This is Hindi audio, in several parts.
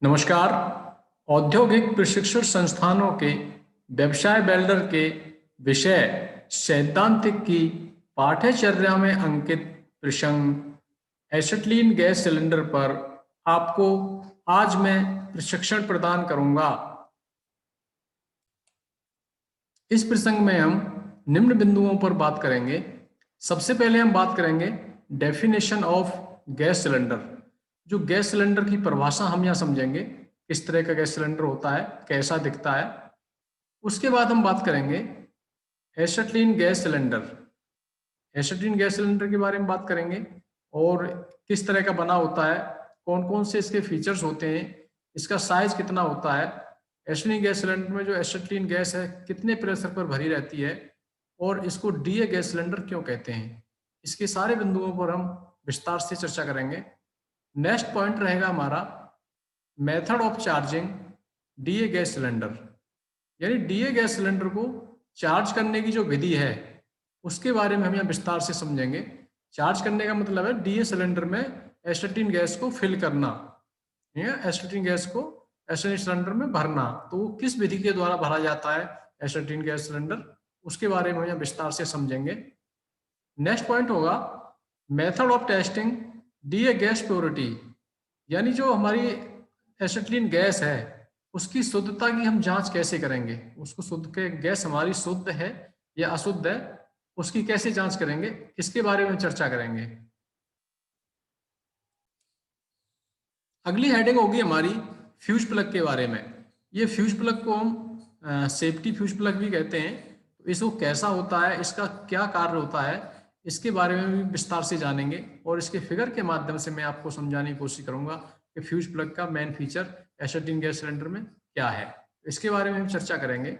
नमस्कार। औद्योगिक प्रशिक्षण संस्थानों के व्यवसाय बिल्डर के विषय सैद्धांतिक की पाठ्यचर्या में अंकित प्रसंग एसिटिलीन गैस सिलेंडर पर आपको आज मैं प्रशिक्षण प्रदान करूंगा। इस प्रसंग में हम निम्न बिंदुओं पर बात करेंगे। सबसे पहले हम बात करेंगे डेफिनेशन ऑफ गैस सिलेंडर। जो गैस सिलेंडर की परिभाषा हम यहाँ समझेंगे, किस तरह का गैस सिलेंडर होता है, कैसा दिखता है। उसके बाद हम बात करेंगे acetylene gas cylinder. Acetylene gas cylinder के बारे में बात करेंगे और किस तरह का बना होता है, कौन कौन से इसके फीचर्स होते हैं, इसका साइज कितना होता है, एसिटिलीन गैस सिलेंडर में जो एसिटिलीन गैस है कितने प्रेशर पर भरी रहती है और इसको डीए गैस सिलेंडर क्यों कहते हैं। इसके सारे बिंदुओं पर हम विस्तार से चर्चा करेंगे। नेक्स्ट पॉइंट रहेगा हमारा method of charging DA gas cylinder, यानी डीए गैस सिलेंडर को चार्ज करने की जो विधि है उसके बारे में हम यहाँ विस्तार से समझेंगे। चार्ज करने का मतलब है डीए सिलेंडर में एसिटिलीन गैस को फिल करना या एसिटिलीन गैस को एसिटिलीन सिलेंडर में भरना। तो वो किस विधि के द्वारा भरा जाता है एसिटिलीन गैस सिलेंडर, उसके बारे में हम यहाँ विस्तार से समझेंगे। नेक्स्ट पॉइंट होगा method of testing DA gas purity, यानी जो हमारी एसिटिलीन गैस है उसकी शुद्धता की हम जांच कैसे करेंगे, उसको शुद्ध के गैस हमारी शुद्ध है या अशुद्ध है उसकी कैसे जांच करेंगे, इसके बारे में चर्चा करेंगे। अगली हेडिंग होगी हमारी फ्यूज प्लग के बारे में। ये फ्यूज प्लग को हम सेफ्टी फ्यूज प्लग भी कहते हैं। तो इसको कैसा होता है, इसका क्या कार्य होता है, इसके बारे में भी विस्तार से जानेंगे और इसके फिगर के माध्यम से मैं आपको समझाने की कोशिश करूंगा कि फ्यूज प्लग का main feature acetylene gas cylinder में क्या है। इसके बारे में हम चर्चा करेंगे।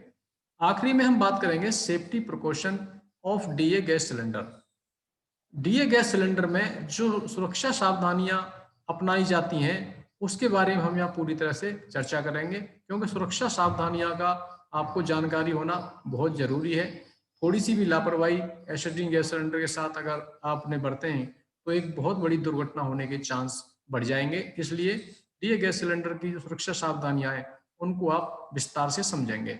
आखिरी में हम बात करेंगे safety precaution of DA gas cylinder. DA gas cylinder में जो सुरक्षा सावधानियां अपनाई जाती हैं उसके बारे में हम यहाँ पूरी तरह से चर्चा करेंगे, क्योंकि सुरक्षा सावधानियां का आपको जानकारी होना बहुत जरूरी है। थोड़ी सी भी लापरवाही एसिटिलीन गैस सिलेंडर के साथ अगर आपने बरते हैं तो एक बहुत बड़ी दुर्घटना होने के चांस बढ़ जाएंगे। इसलिए डीए गैस सिलेंडर की जो सुरक्षा सावधानियां हैं उनको आप विस्तार से समझेंगे।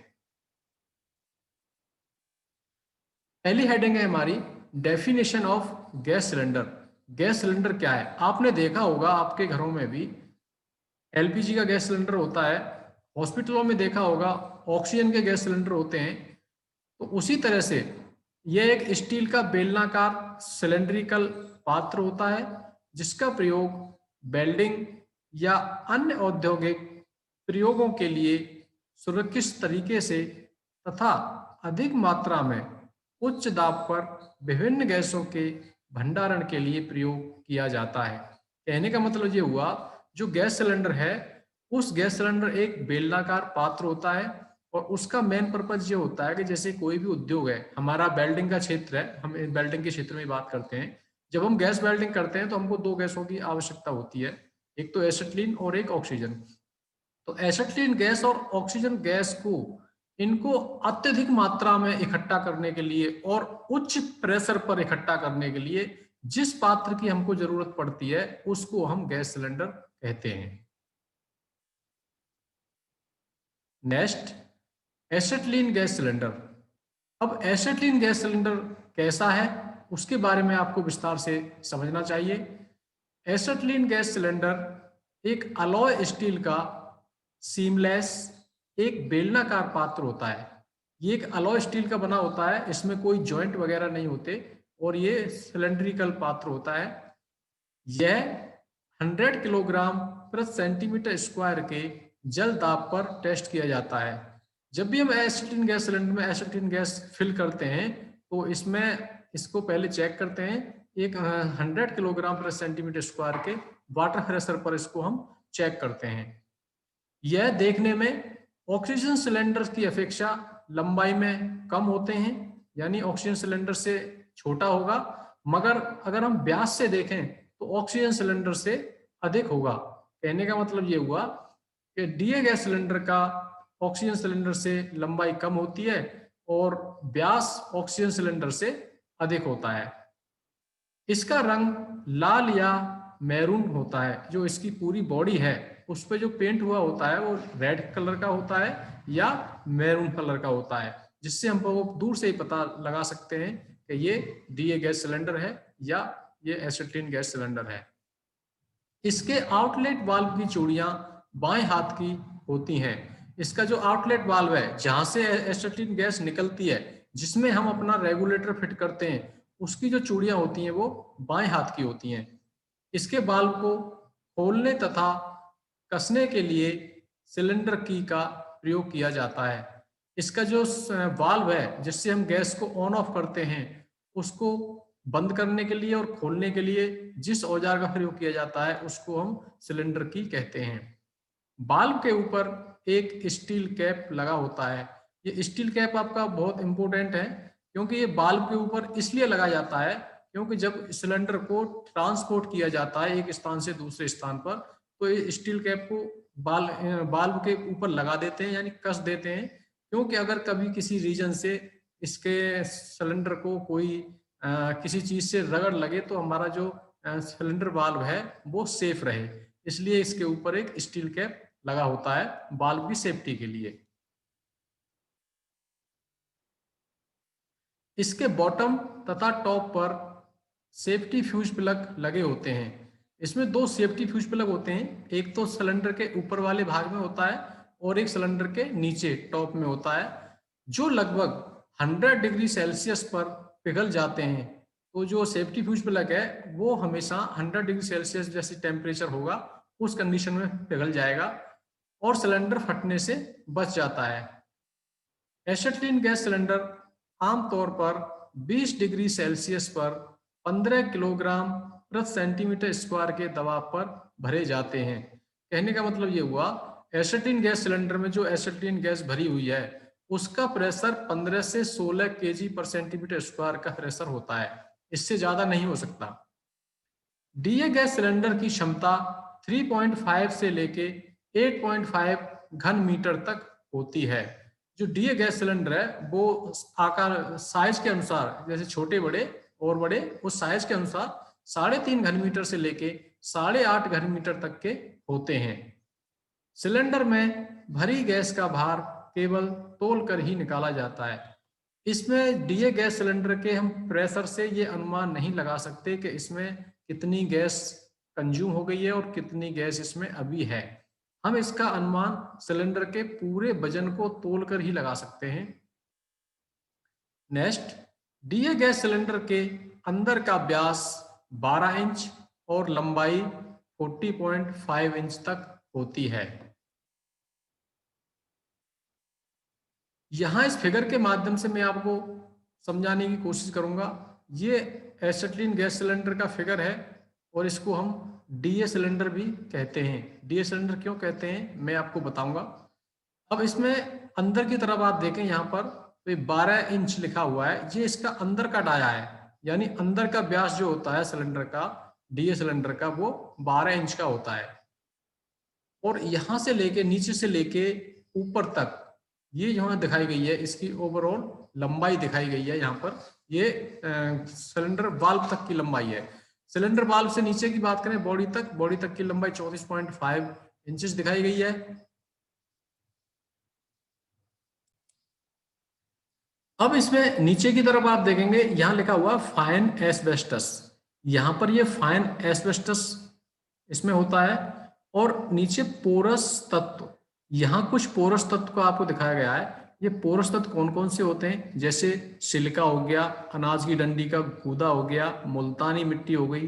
पहली हेडिंग है हमारी definition of gas cylinder. Gas cylinder क्या है, आपने देखा होगा आपके घरों में भी एलपीजी का गैस सिलेंडर होता है, हॉस्पिटलों में देखा होगा ऑक्सीजन के गैस सिलेंडर होते हैं। तो उसी तरह से यह एक स्टील का बेलनाकार सिलेंड्रिकल पात्र होता है जिसका प्रयोग वेल्डिंग या अन्य औद्योगिक प्रयोगों के लिए सुरक्षित तरीके से तथा अधिक मात्रा में उच्च दाब पर विभिन्न गैसों के भंडारण के लिए प्रयोग किया जाता है। कहने का मतलब ये हुआ, जो गैस सिलेंडर है उस गैस सिलेंडर एक बेलनाकार पात्र होता है और उसका मेन पर्पज ये होता है कि जैसे कोई भी उद्योग है, हमारा वेल्डिंग का क्षेत्र है, हम वेल्डिंग के क्षेत्र में बात करते हैं। जब हम गैस वेल्डिंग करते हैं तो हमको दो गैसों की आवश्यकता होती है, एक तो एसिटिलीन और एक ऑक्सीजन। तो एसिटिलीन गैस और ऑक्सीजन गैस को इनको अत्यधिक मात्रा में इकट्ठा करने के लिए और उच्च प्रेशर पर इकट्ठा करने के लिए जिस पात्र की हमको जरूरत पड़ती है उसको हम गैस सिलेंडर कहते हैं। Next acetylene gas cylinder. अब एसिटिलीन गैस सिलेंडर कैसा है उसके बारे में आपको विस्तार से समझना चाहिए। एसिटिलीन गैस सिलेंडर एक अलॉय स्टील का सीमलेस एक बेलनाकार पात्र होता है। ये एक अलॉय स्टील का बना होता है, इसमें कोई जॉइंट वगैरह नहीं होते और ये सिलेंड्रिकल पात्र होता है। यह 100 किलोग्राम प्रति सेंटीमीटर स्क्वायर के जल दाब पर टेस्ट किया जाता है। जब भी हम एसिटिलीन गैस सिलेंडर में एसिटिलीन गैस फिल करते हैं तो इसमें इसको पहले चेक करते हैं, एक 100 किलोग्राम प्रति सेंटीमीटर स्क्वायर के वाटर प्रेशर पर इसको हम चेक करते हैं। यह देखने में ऑक्सीजन सिलेंडर की अपेक्षा लंबाई में कम होते हैं, यानी ऑक्सीजन सिलेंडर से छोटा होगा, मगर अगर हम व्यास से देखें तो ऑक्सीजन सिलेंडर से अधिक होगा। कहने का मतलब ये हुआ कि डीए गैस सिलेंडर का ऑक्सीजन सिलेंडर से लंबाई कम होती है और व्यास ऑक्सीजन सिलेंडर से अधिक होता है। इसका रंग लाल या मैरून होता है, जो इसकी पूरी बॉडी है उस पे जो पेंट हुआ होता है वो रेड कलर का होता है या मैरून कलर का होता है, जिससे हम वो दूर से ही पता लगा सकते हैं कि ये डीए गैस सिलेंडर है या ये एसिटिलीन गैस सिलेंडर है। इसके आउटलेट वाल्व की चूड़ियां बाएं हाथ की होती हैं। इसका जो आउटलेट वाल्व है जहां से एसिटिलीन गैस निकलती है, जिसमें हम अपना रेगुलेटर फिट करते हैं, उसकी जो चूड़ियां होती हैं वो बाएं हाथ की होती हैं। इसके वाल्व को खोलने तथा कसने के लिए सिलेंडर की का प्रयोग किया जाता है। इसका जो वाल्व है जिससे हम गैस को ऑन ऑफ करते हैं, उसको बंद करने के लिए और खोलने के लिए जिस औजार का प्रयोग किया जाता है उसको हम सिलेंडर की कहते हैं। वाल्व के ऊपर एक स्टील कैप लगा होता है। ये स्टील कैप आपका बहुत इंपॉर्टेंट है, क्योंकि ये वाल्व के ऊपर इसलिए लगा जाता है क्योंकि जब सिलेंडर को ट्रांसपोर्ट किया जाता है एक स्थान से दूसरे स्थान पर, तो ये स्टील कैप को वाल्व के ऊपर लगा देते हैं, यानी कस देते हैं, क्योंकि अगर कभी किसी रीजन से इसके सिलेंडर को कोई किसी चीज से रगड़ लगे तो हमारा जो सिलेंडर वाल्व है वो सेफ रहे, इसलिए इसके ऊपर एक स्टील कैप लगा होता है वाल्व की सेफ्टी के लिए। इसके बॉटम तथा टॉप पर सेफ्टी फ्यूज प्लग लगे होते हैं। इसमें दो सेफ्टी फ्यूज प्लग होते हैं, एक तो सिलेंडर के ऊपर वाले भाग में होता है और एक सिलेंडर के नीचे टॉप में होता है, जो लगभग 100 डिग्री सेल्सियस पर पिघल जाते हैं। तो जो सेफ्टी फ्यूज प्लग है वो हमेशा 100 डिग्री सेल्सियस जैसी टेम्परेचर होगा उस कंडीशन में पिघल जाएगा और सिलेंडर फटने से बच जाता है। एसिटिलीन गैस सिलेंडर आमतौर पर 20 डिग्री सेल्सियस पर 15 किलोग्राम प्रति सेंटीमीटर स्क्वायर के दबाव पर भरे जाते हैं। कहने का मतलब ये हुआ, एसिटिलीन गैस सिलेंडर में जो एसिटिलीन गैस भरी हुई है उसका प्रेशर 15 से 16 केजी पर सेंटीमीटर स्क्वायर का प्रेशर होता है, इससे ज्यादा नहीं हो सकता। डीए गैस सिलेंडर की क्षमता 3.5 से लेके 8.5 घन मीटर तक होती है। जो डीए गैस सिलेंडर है वो आकार साइज के अनुसार, जैसे छोटे बड़े और बड़े, उस साइज के अनुसार 3.5 घन मीटर से लेके 8.5 घन मीटर तक के होते हैं। सिलेंडर में भरी गैस का भार केवल तोल कर ही निकाला जाता है। इसमें डीए गैस सिलेंडर के हम प्रेशर से ये अनुमान नहीं लगा सकते कि इसमें कितनी गैस कंज्यूम हो गई है और कितनी गैस इसमें अभी है। हम इसका अनुमान सिलेंडर के पूरे वजन को तोलकर ही लगा सकते हैं। नेक्स्ट, डीए गैस सिलेंडर के अंदर का व्यास 12 इंच और लंबाई 40.5 इंच तक होती है। यहां इस फिगर के माध्यम से मैं आपको समझाने की कोशिश करूंगा। ये एसिटिलीन गैस सिलेंडर का फिगर है और इसको हम डीए सिलेंडर भी कहते हैं। डीए सिलेंडर क्यों कहते हैं मैं आपको बताऊंगा। अब इसमें अंदर की तरफ आप देखें, यहाँ पर तो 12 इंच लिखा हुआ है, ये इसका अंदर का डाया है, यानी अंदर का व्यास जो होता है सिलेंडर का, डीए सिलेंडर का, वो 12 इंच का होता है। और यहां से लेके नीचे से लेके ऊपर तक ये यहाँ दिखाई गई है, इसकी ओवरऑल लंबाई दिखाई गई है। यहाँ पर ये सिलेंडर वाल्व तक की लंबाई है। सिलेंडर वाल्व से नीचे की बात करें बॉडी तक की लंबाई 34.5 इंचेस दिखाई गई है। अब इसमें नीचे की तरफ आप देखेंगे, यहां लिखा हुआ फाइन एस्बेस्टस। यहां पर ये फाइन एस्बेस्टस इसमें होता है और नीचे पोरस तत्व, यहां कुछ पोरस तत्व को आपको दिखाया गया है। ये पोरस तत्व कौन कौन से होते हैं, जैसे सिलिका हो गया, अनाज की डंडी का गूदा हो गया, मुल्तानी मिट्टी हो गई,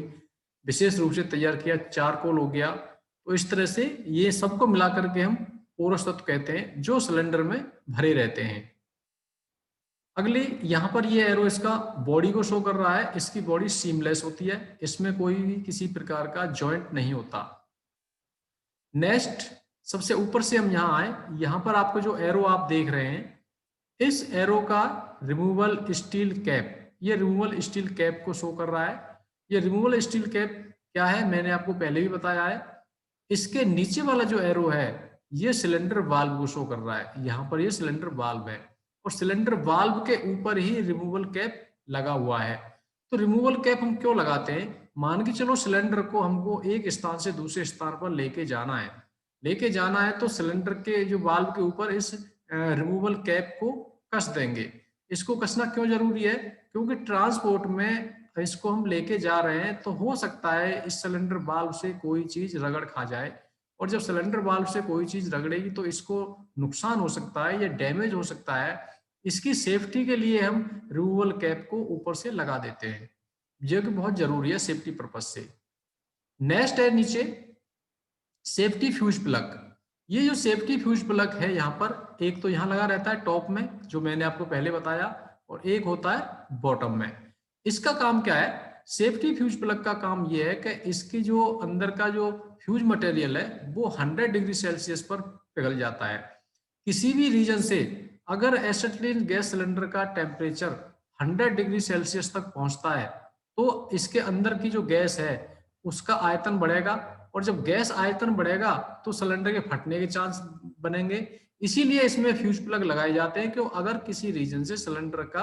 विशेष रूप से तैयार किया चारकोल हो गया। तो इस तरह से ये सबको मिलाकर के हम पोरस तत्व कहते हैं जो सिलेंडर में भरे रहते हैं। अगली यहाँ पर ये एरो इसका बॉडी को शो कर रहा है। इसकी बॉडी सीमलेस होती है, इसमें कोई भी किसी प्रकार का जॉइंट नहीं होता। नेक्स्ट, सबसे ऊपर से हम यहाँ आए, यहाँ पर आपको जो एरो आप देख रहे हैं, इस एरो का रिमूवल स्टील कैप, ये रिमूवल स्टील कैप को शो कर रहा है। ये रिमूवल स्टील कैप क्या है मैंने आपको पहले भी बताया है। इसके नीचे वाला जो एरो है ये सिलेंडर वाल्व को शो कर रहा है। यहाँ पर ये सिलेंडर वाल्व है और सिलेंडर वाल्व के ऊपर ही रिमूवल कैप लगा हुआ है। तो रिमूवल कैप हम क्यों लगाते हैं, मान के चलो सिलेंडर को हमको एक स्थान से दूसरे स्थान पर लेके जाना है तो सिलेंडर के जो वाल्व के ऊपर इस रिमूवल कैप को कस देंगे। इसको कसना क्यों जरूरी है? क्योंकि ट्रांसपोर्ट में इसको हम लेके जा रहे हैं तो हो सकता है इस सिलेंडर वाल्व से कोई चीज रगड़ खा जाए, और जब सिलेंडर वाल्व से कोई चीज रगड़ेगी तो इसको नुकसान हो सकता है या डैमेज हो सकता है। इसकी सेफ्टी के लिए हम रिमूवल कैप को ऊपर से लगा देते हैं, जो कि बहुत जरूरी है सेफ्टी पर्पज से। नेक्स्ट है नीचे सेफ्टी फ्यूज प्लग। ये जो सेफ्टी फ्यूज प्लग है यहाँ पर एक तो यहाँ लगा रहता है टॉप में, जो मैंने आपको पहले बताया, और एक होता है बॉटम में। इसका काम क्या है? सेफ्टी फ्यूज प्लग का काम ये है कि इसकी जो अंदर का जो फ्यूज मटेरियल है वो 100 डिग्री सेल्सियस पर पिघल जाता है। किसी भी रीजन से अगर एसिटिलीन गैस सिलेंडर का टेम्परेचर 100 डिग्री सेल्सियस तक पहुंचता है तो इसके अंदर की जो गैस है उसका आयतन बढ़ेगा, और जब गैस आयतन बढ़ेगा तो सिलेंडर के फटने के चांस बनेंगे। इसीलिए इसमें फ्यूज प्लग लगाए जाते हैं कि अगर किसी रीजन से सिलेंडर का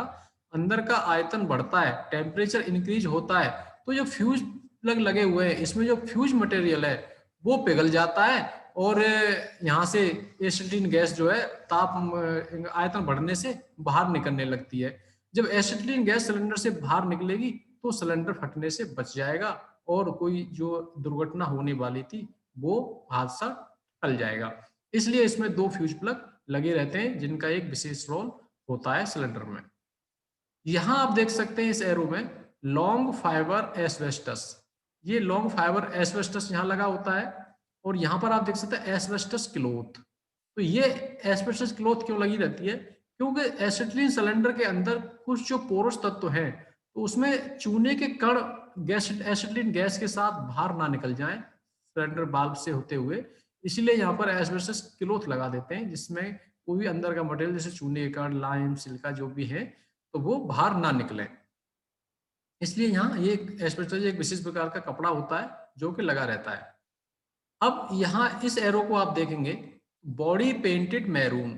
अंदर का आयतन बढ़ता है, टेम्परेचर इंक्रीज होता है, तो जो फ्यूज प्लग लगे हुए हैं इसमें जो फ्यूज मटेरियल है वो पिघल जाता है, और यहाँ से एसिटिलीन गैस जो है ताप आयतन बढ़ने से बाहर निकलने लगती है। जब एसिटिलीन गैस सिलेंडर से बाहर निकलेगी तो सिलेंडर फटने से बच जाएगा, और कोई जो दुर्घटना होने वाली थी वो हादसा टल जाएगा। इसलिए इसमें 2 फ्यूज प्लग लगे रहते हैं जिनका एक विशेष रोल होता है सिलेंडर में। यहां आप देख सकते हैं इस एरो में लॉन्ग फाइबर एस्बेस्टस। ये लॉन्ग फाइबर एस्बेस्टस यहाँ लगा होता है, और यहाँ पर आप देख सकते हैं एस्बेस्टस क्लॉथ। तो ये एस्बेस्टस क्लॉथ क्यों लगी रहती है? क्योंकि एसिटिलीन सिलेंडर के अंदर कुछ जो पोरस तत्व हैं तो उसमें चूने के कण गैस एसिटिलीन गैस के साथ बाहर ना निकल जाएं सिलेंडर बाल्ब से होते हुए, इसलिए यहाँ पर एस्बेस्टस क्लॉथ लगा देते हैं जिसमें कोई भी अंदर का मटेरियल जैसे चूने के कण, लाइम, सिलिका जो भी है तो वो बाहर ना निकले। इसलिए यहाँ ये एस्बेस्टस एक विशेष प्रकार का कपड़ा होता है जो कि लगा रहता है। अब यहाँ इस एरो को आप देखेंगे बॉडी पेंटेड मैरून।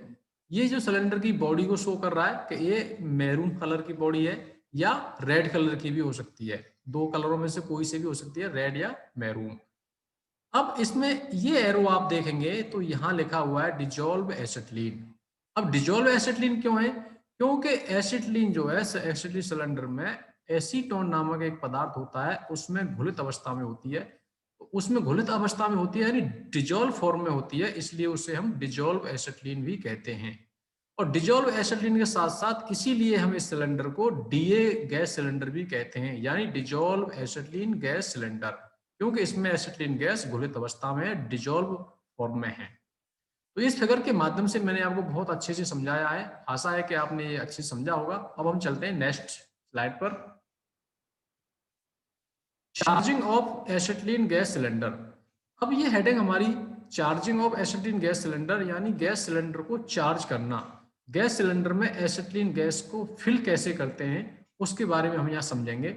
ये जो सिलेंडर की बॉडी को शो कर रहा है कि ये मैरून कलर की बॉडी है या रेड कलर की भी हो सकती है, 2 कलरों में से कोई से भी हो सकती है, रेड या मैरून। अब इसमें ये एरो आप देखेंगे तो यहाँ लिखा हुआ है डिजोल्व एसिटिलीन। अब डिजोल्व एसिटिलीन क्यों है? क्योंकि एसिटिलीन जो है एसिटिलीन सिलेंडर में एसीटोन नामक एक पदार्थ होता है, उसमें घुलित अवस्था में होती है। तो उसमें घुलित अवस्था में होती है यानी डिजोल्व फॉर्म में होती है, इसलिए उसे हम डिजोल्व एसिटिलीन भी कहते हैं। और डिजोल्व एसिटिलीन के साथ साथ इसीलिए हम इस सिलेंडर को डीए गैस सिलेंडर भी कहते हैं, यानी डिजोल्व एसिटिलीन गैस सिलेंडर, क्योंकि इसमें एसिटिलीन गैस घुलित अवस्था में डिजोल्व फॉर्म में है। तो इस फिगर के माध्यम से मैंने आपको बहुत अच्छे से समझाया है, आशा है कि आपने ये अच्छे से समझा होगा। अब हम चलते हैं नेक्स्ट स्लाइड पर। Charging of acetylene gas cylinder. अब ये हेडिंग हमारी charging of acetylene gas cylinder, यानी गैस सिलेंडर को चार्ज करना। गैस सिलेंडर में एसिटिलीन गैस को फिल कैसे करते हैं उसके बारे में हम यहाँ समझेंगे।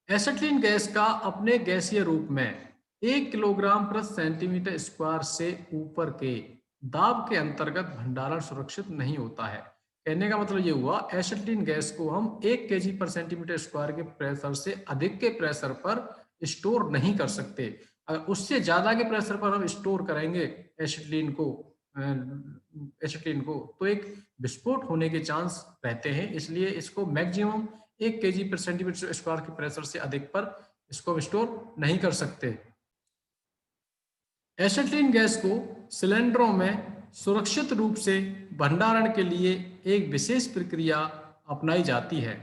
एसिटिलीन गैस का अपने गैसीय रूप में 1 किलोग्राम प्रति सेंटीमीटर स्क्वायर से ऊपर के दाब के अंतर्गत भंडारण सुरक्षित नहीं होता है। कहने का मतलब ये हुआ एसिटिलीन गैस को हम 1 केजी पर सेंटीमीटर स्क्वायर के प्रेशर से अधिक के प्रेशर पर स्टोर नहीं कर सकते। अगर उससे ज्यादा के प्रेशर पर हम स्टोर करेंगे एसिटिलीन को तो एक विस्फोट होने के चांस रहते हैं, इसलिए इसको मैक्सिमम 1 केजी पर सेंटीमीटर स्क्वायर के प्रेशर से अधिक पर इसको स्टोर नहीं कर सकते। एसिटिलीन गैस को सिलेंडरों में सुरक्षित रूप से भंडारण के लिए एक विशेष प्रक्रिया अपनाई जाती है।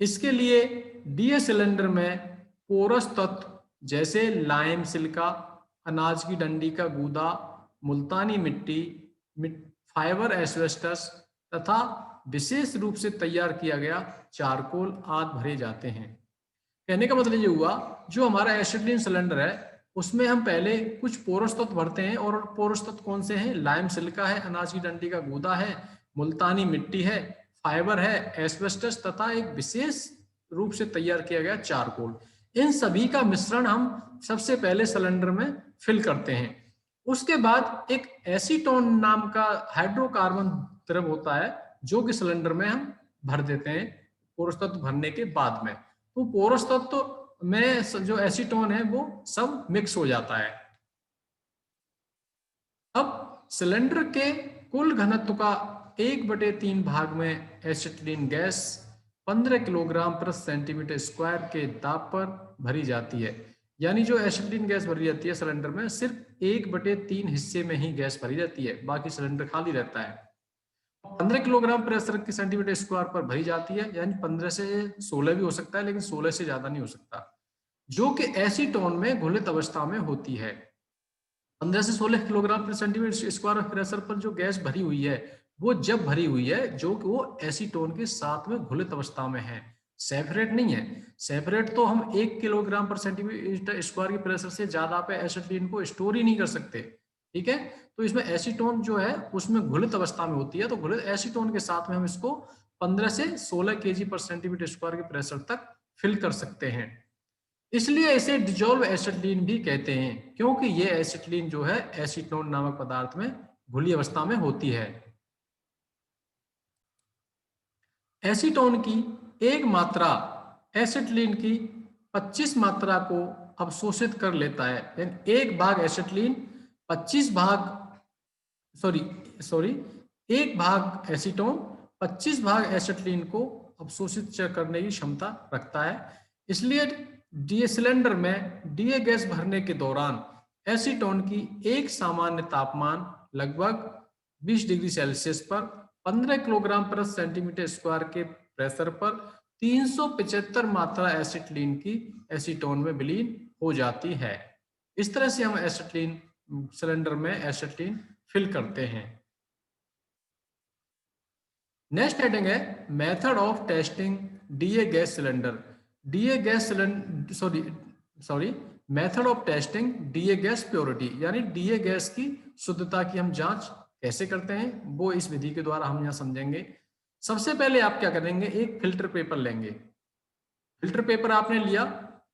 इसके लिए डीए सिलेंडर में पोरस तत्व जैसे लाइम, सिलिका, अनाज की डंडी का गूदा, मुल्तानी मिट्टी, फाइबर एस्बेस्टस तथा विशेष रूप से तैयार किया गया चारकोल आदि भरे जाते हैं। कहने का मतलब ये हुआ जो हमारा एसिटिलीन सिलेंडर है उसमें हम पहले कुछ पोरस तत्व भरते हैं, और पोरस तत्व कौन से हैं? लाइम, सिलिका है, अनाज की डंडी का गूदा है, मुल्तानी मिट्टी है, फाइबर है, एस्बेस्टस तथा एक विशेष रूप से तैयार किया गया चारकोल। इन सभी का मिश्रण हम सबसे पहले सिलेंडर में फिल करते हैं। उसके बाद एक एसीटोन नाम का हाइड्रोकार्बन द्रव होता है जो कि सिलेंडर में हम भर देते हैं पोरस तत्व भरने के बाद में। तो पोरस तत्व में जो एसीटोन है वो सब मिक्स हो जाता है। अब सिलेंडर के कुल घनत्व का 1/3 भाग में एसिटिलीन गैस 15 किलोग्राम प्रति सेंटीमीटर स्क्वायर के दाब पर भरी जाती है। यानी जो एसिटिलीन गैस भरी जाती है सिलेंडर में, सिर्फ 1/3 हिस्से में ही गैस भरी जाती है, बाकी सिलेंडर खाली रहता है। 15 किलोग्राम प्रति सेंटीमीटर स्क्वायर पर भरी जाती है, यानी 15 से 16 भी हो सकता है, लेकिन 16 से ज्यादा नहीं हो सकता, जो कि एसीटोन में घुलित अवस्था में होती है। 15 से 16 किलोग्राम प्रति सेंटीमीटर स्क्वायर प्रेशर पर जो गैस भरी हुई है, वो जब भरी हुई है जो कि वो एसीटोन के साथ में घुलित अवस्था में है, सेपरेट नहीं है। सेपरेट तो हम 1 किलोग्राम पर सेंटीमीटर स्क्वायर की प्रेशर से ज्यादा पे एसिटिलीन को स्टोर ही नहीं कर सकते, ठीक है। तो इसमें एसीटोन जो है उसमें घुलित अवस्था में होती है, तो घुलित एसीटोन के साथ में हम इसको 15 से 16 केजी पर सेंटीमीटर स्क्वायर के प्रेशर तक फिल कर सकते हैं। इसलिए इसे डिजोल्व एसिटिलीन भी कहते हैं, क्योंकि ये एसिटिलीन जो है एसीटोन नामक पदार्थ में घुली अवस्था में होती है। एसीटोन की एक मात्रा एसिटिलीन की 25 मात्रा को अवशोषित कर लेता है। यानी एक भाग एसिटिलीन 25 भाग सॉरी एक भाग एसीटोन 25 भाग एसिटिलीन को अवशोषित करने की क्षमता रखता है। इसलिए डीए सिलेंडर में डीए गैस भरने के दौरान एसीटोन की एक सामान्य तापमान लगभग 20 डिग्री सेल्सियस पर 15 किलोग्राम प्रति सेंटीमीटर स्क्वायर के प्रेशर पर 375 मात्रा एसिटिलीन की एसीटोन में विलीन हो जाती है। इस तरह से हम एसिटिलीन सिलेंडर में एसिटिलीन फिल करते हैं। नेक्स्ट हेडिंग है method of testing DA gas cylinder. DA gas cylinder method of testing DA gas purity, यानी डीए गैस की शुद्धता की हम जांच कैसे करते हैं, वो इस विधि के द्वारा हम यहाँ समझेंगे। सबसे पहले आप क्या करेंगे, एक फिल्टर पेपर लेंगे। फिल्टर पेपर आपने लिया,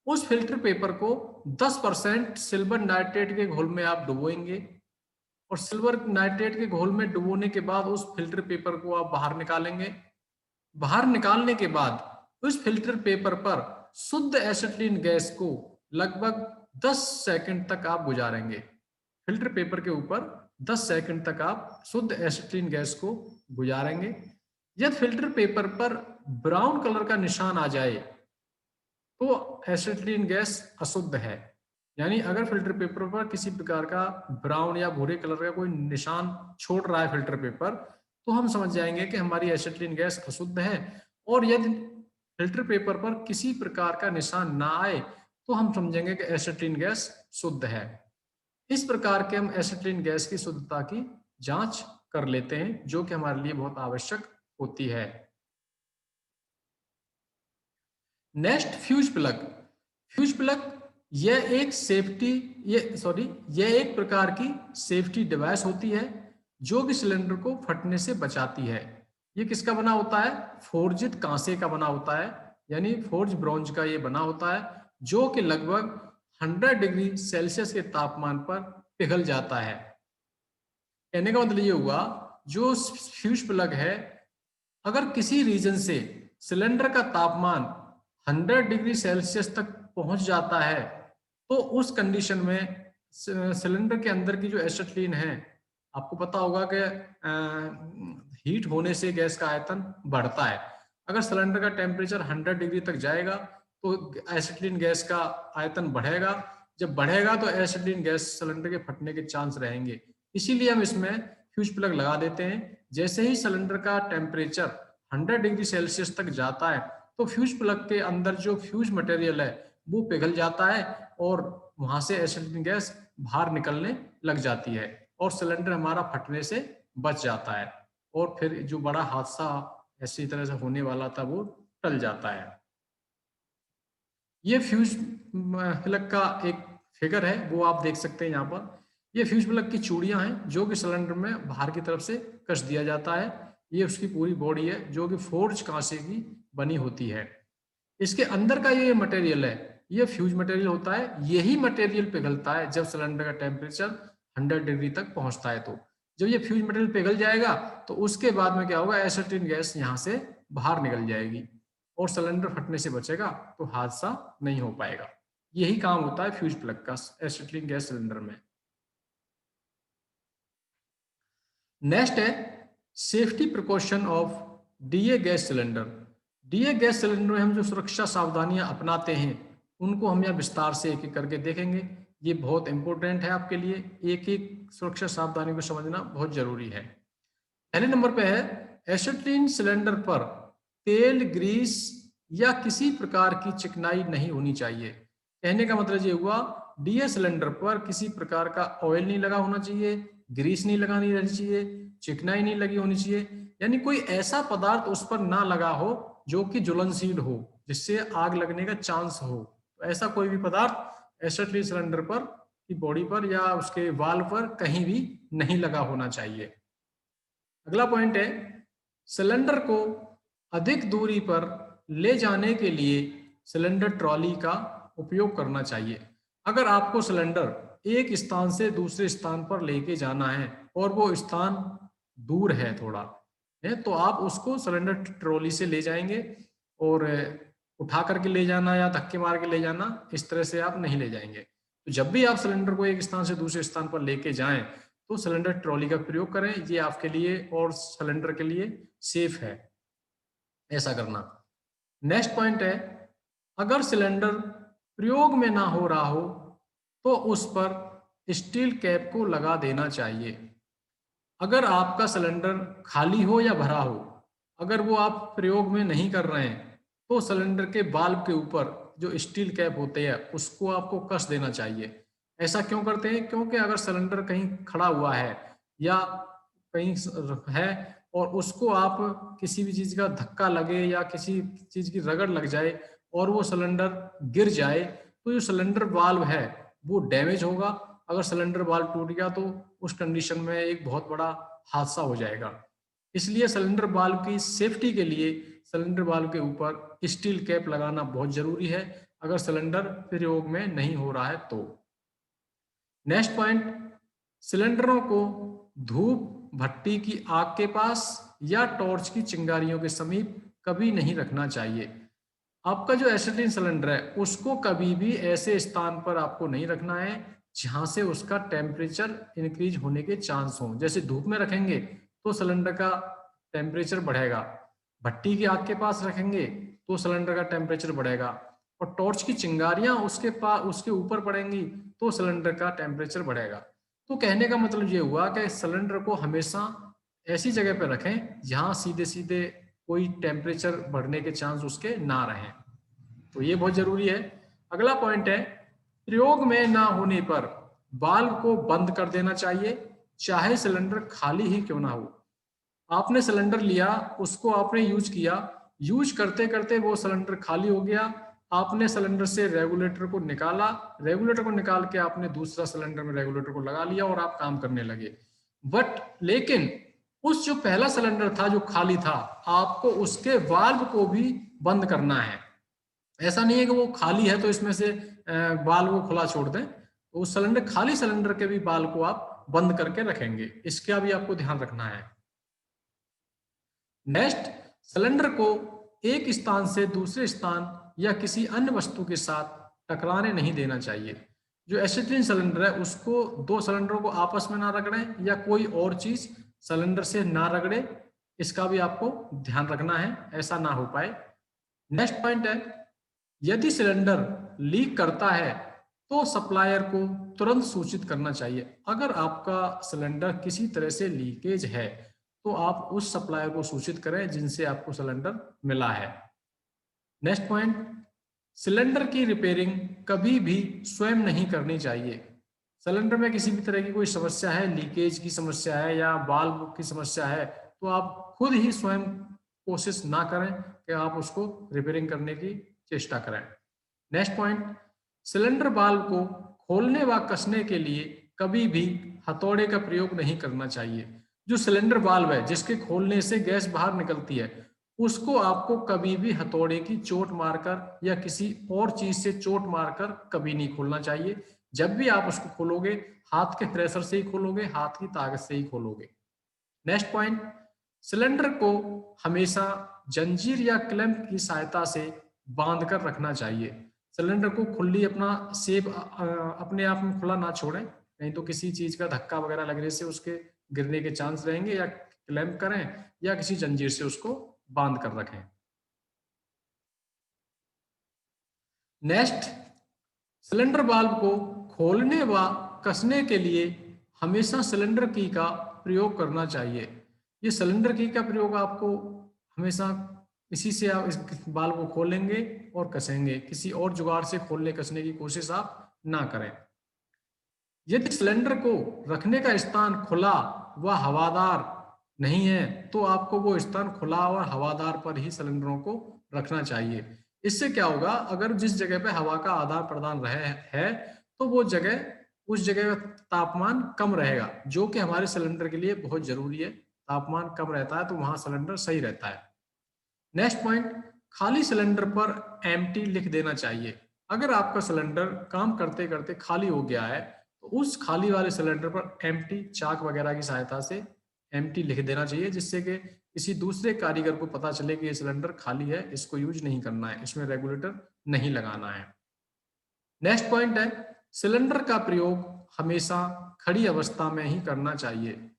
उस फिल्टर पेपर को 10% सिल्वर नाइट्रेट के घोल में आप डुबोएंगे, और सिल्वर नाइट्रेट के घोल में डुबोने के बाद उस फिल्टर पेपर को आप बाहर निकालेंगे। बाहर निकालने के बाद उस फिल्टर पेपर पर शुद्ध एसिटिलीन गैस को लगभग 10 सेकंड तक आप गुजारेंगे। फिल्टर पेपर के ऊपर 10 सेकंड तक आप शुद्ध एसिटिलीन गैस को गुजारेंगे। यदि फिल्टर पेपर पर ब्राउन कलर का निशान आ जाए तो एसिटिलीन गैस अशुद्ध है। यानी अगर फिल्टर पेपर पर किसी प्रकार का ब्राउन या भूरे कलर का कोई निशान छोड़ रहा है फिल्टर पेपर, तो हम समझ जाएंगे कि हमारी एसिटिलीन गैस अशुद्ध है। और यदि फिल्टर पेपर पर किसी प्रकार का निशान ना आए तो हम समझेंगे कि एसिटिलीन गैस शुद्ध है। इस प्रकार के हम एसिटिलीन गैस की शुद्धता की जांच कर लेते हैं, जो कि हमारे लिए बहुत आवश्यक होती है। Next fuse plug. Fuse plug यह एक प्रकार की सेफ्टी डिवाइस होती है जो कि सिलेंडर को फटने से बचाती है। ये किसका बना होता है, फोर्जित कांसे का बना होता है, यानी फोर्ज ब्रॉन्ज का ये बना होता है, जो कि लगभग 100 डिग्री सेल्सियस के तापमान पर पिघल जाता है। कहने का मतलब ये हुआ, जो फ्यूज प्लग है, अगर किसी रीजन से सिलेंडर का तापमान 100 डिग्री सेल्सियस तक पहुंच जाता है तो उस कंडीशन में सिलेंडर के अंदर की जो एसिटिलीन है, आपको पता होगा कि हीट होने से गैस का आयतन बढ़ता है। अगर सिलेंडर का टेम्परेचर 100 डिग्री तक जाएगा तो एसिटिलीन गैस का आयतन बढ़ेगा। जब बढ़ेगा तो एसिटिलीन गैस सिलेंडर के फटने के चांस रहेंगे। इसीलिए हम इसमें फ्यूज प्लग लगा देते हैं। जैसे ही सिलेंडर का टेम्परेचर 100 डिग्री सेल्सियस तक जाता है तो फ्यूज प्लग के अंदर जो फ्यूज मटेरियल है वो पिघल जाता है और वहां से एसिटिलीन गैस बाहर निकलने लग जाती है और सिलेंडर हमारा फटने से बच जाता है, और फिर जो बड़ा हादसा ऐसी तरह से होने वाला था वो टल जाता है। ये फ्यूज प्लग का एक फिगर है, वो आप देख सकते हैं यहाँ पर। ये फ्यूज प्लग की चूड़ियां हैं जो कि सिलेंडर में बाहर की तरफ से कस दिया जाता है। ये उसकी पूरी बॉडी है जो कि फोर्ज कांसे की बनी होती है। इसके अंदर का ये मटेरियल है, ये फ्यूज मटेरियल होता है। यही मटेरियल पिघलता है जब सिलेंडर का टेम्परेचर 100 डिग्री तक पहुंचता है। तो जब ये फ्यूज मटेरियल पिघल जाएगा तो उसके बाद में क्या होगा, एसिटिलीन गैस यहाँ से बाहर निकल जाएगी और सिलेंडर फटने से बचेगा तो हादसा नहीं हो पाएगा। यही काम होता है फ्यूज प्लग का एसिटिलीन गैस सिलेंडर में। नेक्स्ट है safety precaution of DA gas cylinder. DA gas cylinder में हम जो सुरक्षा सावधानियां अपनाते हैं उनको हम यहाँ विस्तार से एक एक करके देखेंगे। ये बहुत इंपॉर्टेंट है आपके लिए, एक एक सुरक्षा सावधानी को समझना बहुत जरूरी है। पहले नंबर पे है एसिटिलीन सिलेंडर पर तेल, ग्रीस या किसी प्रकार की चिकनाई नहीं होनी चाहिए। कहने का मतलब ये हुआ डीए सिलेंडर पर किसी प्रकार का ऑयल नहीं लगा होना चाहिए, ग्रीस नहीं लगानी रहनी चाहिए, चिकनाई नहीं लगी होनी चाहिए, यानी कोई ऐसा पदार्थ उस पर ना लगा हो जो कि ज्वलनशील हो, जिससे आग लगने का चांस हो। तो ऐसा कोई भी पदार्थ एसिटिलीन सिलेंडर पर की बॉडी पर या उसके वाल पर कहीं भी नहीं लगा होना चाहिए। अगला पॉइंट है सिलेंडर को अधिक दूरी पर ले जाने के लिए सिलेंडर ट्रॉली का उपयोग करना चाहिए। अगर आपको सिलेंडर एक स्थान से दूसरे स्थान पर लेके जाना है और वो स्थान दूर है थोड़ा है, तो आप उसको सिलेंडर ट्रॉली से ले जाएंगे, और उठा करके ले जाना या धक्के मार के ले जाना, इस तरह से आप नहीं ले जाएंगे। तो जब भी आप सिलेंडर को एक स्थान से दूसरे स्थान पर लेके जाएं तो सिलेंडर ट्रॉली का प्रयोग करें, ये आपके लिए और सिलेंडर के लिए सेफ है ऐसा करना। नेक्स्ट पॉइंट है अगर सिलेंडर प्रयोग में ना हो रहा हो तो उस पर स्टील कैप को लगा देना चाहिए। अगर आपका सिलेंडर खाली हो या भरा हो, अगर वो आप प्रयोग में नहीं कर रहे हैं तो सिलेंडर के बाल्ब के ऊपर जो स्टील कैप होते हैं उसको आपको कस देना चाहिए। ऐसा क्यों करते हैं? क्योंकि अगर सिलेंडर कहीं खड़ा हुआ है या कहीं है और उसको आप किसी भी चीज का धक्का लगे या किसी चीज की रगड़ लग जाए और वो सिलेंडर गिर जाए तो जो सिलेंडर वाल्व है वो डैमेज होगा। अगर सिलेंडर वाल्व टूट गया तो उस कंडीशन में एक बहुत बड़ा हादसा हो जाएगा। इसलिए सिलेंडर वाल्व की सेफ्टी के लिए सिलेंडर वाल्व के ऊपर स्टील कैप लगाना बहुत जरूरी है अगर सिलेंडर प्रयोग में नहीं हो रहा है तो। नेक्स्ट पॉइंट सिलेंडरों को धूप भट्टी की आग के पास या टॉर्च की चिंगारियों के समीप कभी नहीं रखना चाहिए। आपका जो एसिटिलीन सिलेंडर है उसको कभी भी ऐसे स्थान पर आपको नहीं रखना है जहां से उसका टेम्परेचर इंक्रीज होने के चांस हो। जैसे धूप में रखेंगे तो सिलेंडर का टेम्परेचर बढ़ेगा, भट्टी की आग के पास रखेंगे तो सिलेंडर का टेम्परेचर बढ़ेगा, और टॉर्च की चिंगारियां उसके ऊपर पड़ेंगी तो सिलेंडर का टेम्परेचर बढ़ेगा। तो कहने का मतलब ये हुआ कि सिलेंडर को हमेशा ऐसी जगह पर रखें जहां सीधे सीधे कोई टेम्परेचर बढ़ने के चांस उसके ना रहें। तो ये बहुत जरूरी है। अगला पॉइंट है प्रयोग में ना होने पर वाल्व को बंद कर देना चाहिए, चाहे सिलेंडर खाली ही क्यों ना हो। आपने सिलेंडर लिया, उसको आपने यूज किया, यूज करते करते वो सिलेंडर खाली हो गया, आपने सिलेंडर से रेगुलेटर को निकाला, रेगुलेटर को निकाल के आपने दूसरा सिलेंडर में रेगुलेटर को लगा लिया और आप काम करने लगे। बट लेकिन उस जो पहला सिलेंडर था जो खाली था, आपको उसके वाल्व को भी बंद करना है। ऐसा नहीं है कि वो खाली है तो इसमें से वाल्व को खुला छोड़ दें। तो उस सिलेंडर खाली सिलेंडर के भी वाल्व को आप बंद करके रखेंगे, इसका भी आपको ध्यान रखना है। नेक्स्ट सिलेंडर को एक स्थान से दूसरे स्थान या किसी अन्य वस्तु के साथ टकराने नहीं देना चाहिए। जो एसिटिलीन सिलेंडर है उसको दो सिलेंडरों को आपस में ना रगड़ें या कोई और चीज सिलेंडर से ना रगड़े, इसका भी आपको ध्यान रखना है, ऐसा ना हो पाए। नेक्स्ट पॉइंट है यदि सिलेंडर लीक करता है तो सप्लायर को तुरंत सूचित करना चाहिए। अगर आपका सिलेंडर किसी तरह से लीकेज है तो आप उस सप्लायर को सूचित करें जिनसे आपको सिलेंडर मिला है। नेक्स्ट पॉइंट सिलेंडर की रिपेयरिंग कभी भी स्वयं नहीं करनी चाहिए। सिलेंडर में किसी भी तरह की कोई समस्या है, लीकेज की समस्या है या वाल्व की समस्या है, तो आप खुद ही स्वयं कोशिश ना करें कि आप उसको रिपेयरिंग करने की चेष्टा करें। नेक्स्ट पॉइंट सिलेंडर वाल्व को खोलने व कसने के लिए कभी भी हथौड़े का प्रयोग नहीं करना चाहिए। जो सिलेंडर वाल्व है जिसके खोलने से गैस बाहर निकलती है उसको आपको कभी भी हथौड़े की चोट मारकर या किसी और चीज से चोट मारकर कभी नहीं खोलना चाहिए। जब भी आप उसको खोलोगे हाथ के प्रेशर से ही खोलोगे, हाथ की ताकत से ही खोलोगे। नेक्स्ट पॉइंट सिलेंडर को हमेशा जंजीर या क्लैंप की सहायता से बांध कर रखना चाहिए। सिलेंडर को खुली अपना सेप अपने आप में खुला ना छोड़ें, नहीं तो किसी चीज का धक्का वगैरह लगने से उसके गिरने के चांस रहेंगे, या क्लैंप करें या किसी जंजीर से उसको बांध कर रखें। नेक्स्ट, सिलेंडर वाल्व को खोलने व कसने के लिए हमेशा सिलेंडर की का प्रयोग करना चाहिए। ये सिलेंडर की का प्रयोग आपको हमेशा, इसी से आप इस वाल्व को खोलेंगे और कसेंगे, किसी और जुगाड़ से खोलने कसने की कोशिश आप ना करें। यदि सिलेंडर को रखने का स्थान खुला व हवादार नहीं है तो आपको वो स्थान खुला और हवादार पर ही सिलेंडरों को रखना चाहिए। इससे क्या होगा, अगर जिस जगह पे हवा का आदान प्रदान रहे है तो वो जगह, उस जगह का तापमान कम रहेगा, जो कि हमारे सिलेंडर के लिए बहुत जरूरी है। तापमान कम रहता है तो वहां सिलेंडर सही रहता है। नेक्स्ट पॉइंट, खाली सिलेंडर पर एम्प्टी लिख देना चाहिए। अगर आपका सिलेंडर काम करते करते खाली हो गया है तो उस खाली वाले सिलेंडर पर एम्प्टी चाक वगैरह की सहायता से एम्प्टी लिख देना चाहिए, जिससे कि किसी दूसरे कारीगर को पता चले कि ये सिलेंडर खाली है, इसको यूज नहीं करना है, इसमें रेगुलेटर नहीं लगाना है। नेक्स्ट पॉइंट है, सिलेंडर का प्रयोग हमेशा खड़ी अवस्था में ही करना चाहिए।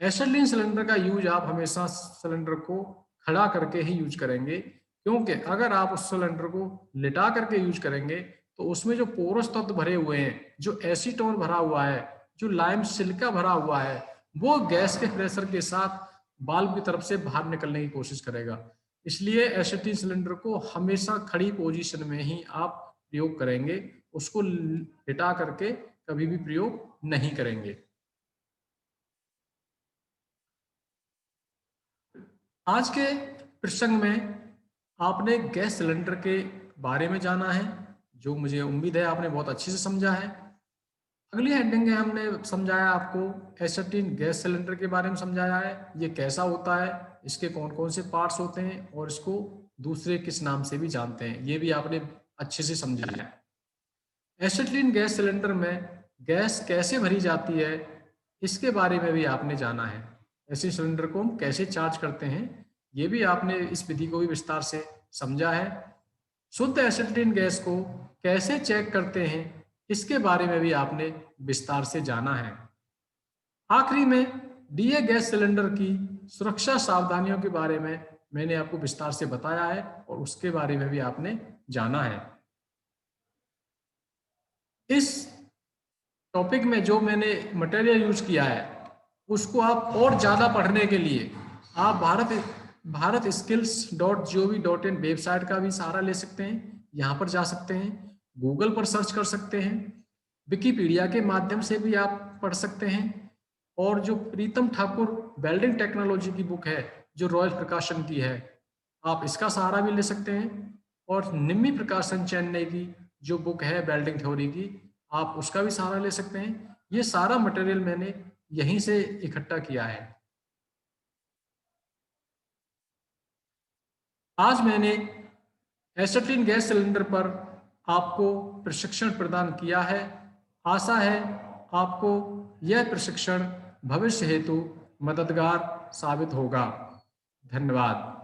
एसिटिलीन सिलेंडर का यूज आप हमेशा सिलेंडर को खड़ा करके ही यूज करेंगे, क्योंकि अगर आप उस सिलेंडर को लिटा करके यूज करेंगे तो उसमें जो पोरस तत्व भरे हुए हैं, जो एसीटोन भरा हुआ है, जो लाइम सिलिका भरा हुआ है, वो गैस के प्रेशर के साथ बाल्ब की तरफ से बाहर निकलने की कोशिश करेगा। इसलिए एसिटिलीन सिलेंडर को हमेशा खड़ी पोजीशन में ही आप प्रयोग करेंगे, उसको लिटा करके कभी भी प्रयोग नहीं करेंगे। आज के प्रसंग में आपने गैस सिलेंडर के बारे में जाना है, जो मुझे उम्मीद है आपने बहुत अच्छे से समझा है। अगली हेडिंग में हमने समझाया आपको एसिटिलीन गैस सिलेंडर के बारे में समझाया है, ये कैसा होता है, इसके कौन कौन से पार्ट्स होते हैं और इसको दूसरे किस नाम से भी जानते हैं, ये भी आपने अच्छे से समझ लिया है। एसिटिलीन गैस सिलेंडर में गैस कैसे भरी जाती है, इसके बारे में भी आपने जाना है। ऐसे सिलेंडर को हम कैसे चार्ज करते हैं, ये भी आपने इस विधि को भी विस्तार से समझा है। शुद्ध एसिटिलीन गैस को कैसे चेक करते हैं, इसके बारे में भी आपने विस्तार से जाना है। आखिरी में डीए गैस सिलेंडर की सुरक्षा सावधानियों के बारे में मैंने आपको विस्तार से बताया है और उसके बारे में भी आपने जाना है। इस टॉपिक में जो मैंने मटेरियल यूज किया है उसको आप और ज़्यादा पढ़ने के लिए आप भारत skills.gov.in वेबसाइट का भी सहारा ले सकते हैं। यहाँ पर जा सकते हैं, गूगल पर सर्च कर सकते हैं, विकिपीडिया के माध्यम से भी आप पढ़ सकते हैं, और जो प्रीतम ठाकुर वेल्डिंग टेक्नोलॉजी की बुक है जो रॉयल प्रकाशन की है, आप इसका सहारा भी ले सकते हैं। और निम्मी प्रकाशन चेन्नई की जो बुक है वेल्डिंग थ्योरी की, आप उसका भी सहारा ले सकते हैं। ये सारा मटेरियल मैंने यहीं से इकट्ठा किया है। आज मैंने एसिटिलीन गैस सिलेंडर पर आपको प्रशिक्षण प्रदान किया है। आशा है आपको यह प्रशिक्षण भविष्य हेतु मददगार साबित होगा। धन्यवाद।